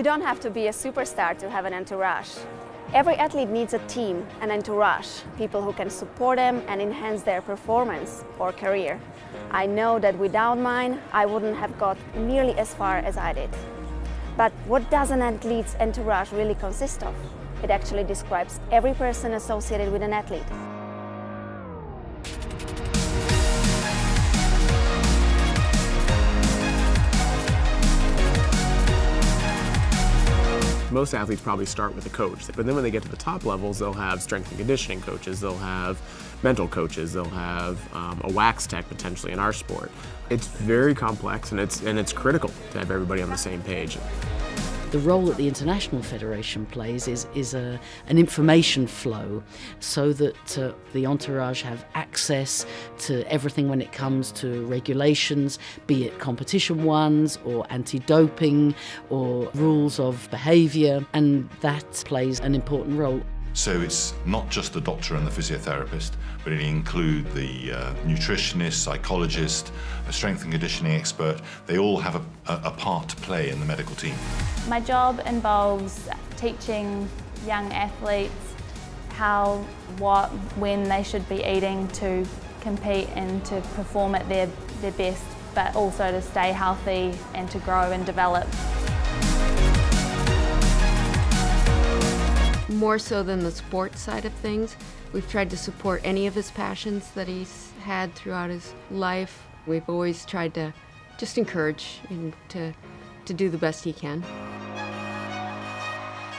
don't have to be a superstar to have an entourage. Every athlete needs a team, an entourage, people who can support them and enhance their performance or career. I know that without mine, I wouldn't have got nearly as far as I did. But what does an athlete's entourage really consist of? It actually describes every person associated with an athlete. Most athletes probably start with a coach, but then when they get to the top levels, they'll have strength and conditioning coaches, they'll have mental coaches, they'll have a wax tech potentially in our sport. It's very complex and it's critical to have everybody on the same page. The role that the International Federation plays is an information flow so that the entourage have access to everything when it comes to regulations, be it competition ones or anti-doping or rules of behaviour, and that plays an important role. So it's not just the doctor and the physiotherapist, but it includes the nutritionist, psychologist, a strength and conditioning expert. They all have a part to play in the medical team. My job involves teaching young athletes how, what, when they should be eating to compete and to perform at their best, but also to stay healthy and to grow and develop. More so than the sports side of things, we've tried to support any of his passions that he's had throughout his life. We've always tried to just encourage him to do the best he can.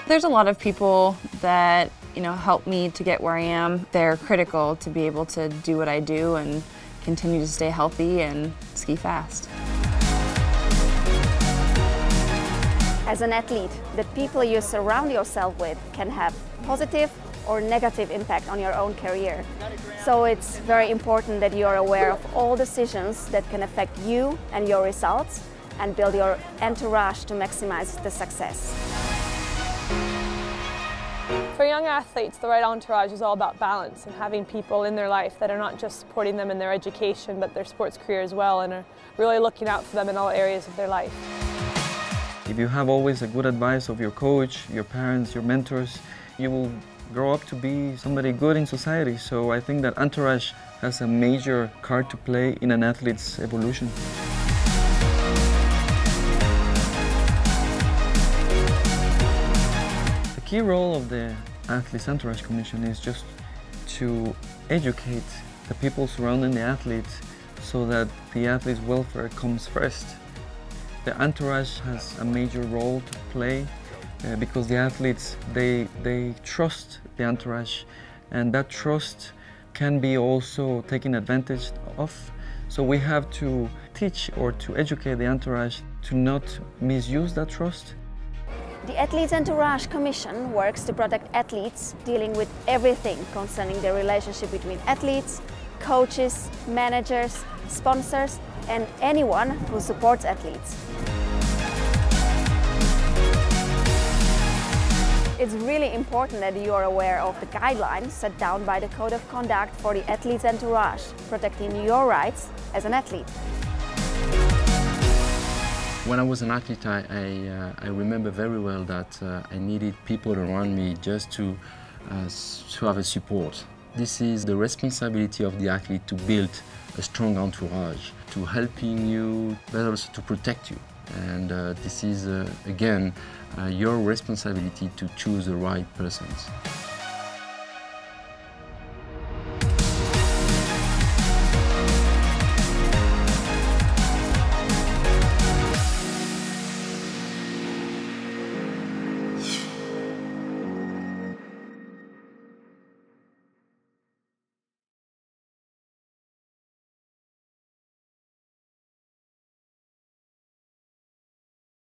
There's a lot of people that, help me to get where I am. They're critical to be able to do what I do and continue to stay healthy and ski fast. As an athlete, the people you surround yourself with can have positive or negative impact on your own career. So it's very important that you are aware of all decisions that can affect you and your results and build your entourage to maximize the success. For young athletes, the right entourage is all about balance and having people in their life that are not just supporting them in their education but their sports career as well, and are really looking out for them in all areas of their life. If you have always a good advice of your coach, your parents, your mentors, you will grow up to be somebody good in society. So I think that entourage has a major card to play in an athlete's evolution. The key role of the Athletes Entourage Commission is just to educate the people surrounding the athletes so that the athlete's welfare comes first. The entourage has a major role to play because the athletes, they trust the entourage, and that trust can be also taken advantage of. So we have to teach or to educate the entourage to not misuse that trust. The Athletes Entourage Commission works to protect athletes dealing with everything concerning the relationship between athletes, coaches, managers, sponsors, and anyone who supports athletes. It's really important that you are aware of the guidelines set down by the Code of Conduct for the Athletes Entourage, protecting your rights as an athlete. When I was an athlete, I remember very well that I needed people around me just to have a support. This is the responsibility of the athlete to build a strong entourage, to helping you, but also to protect you. And this is, again, your responsibility to choose the right persons.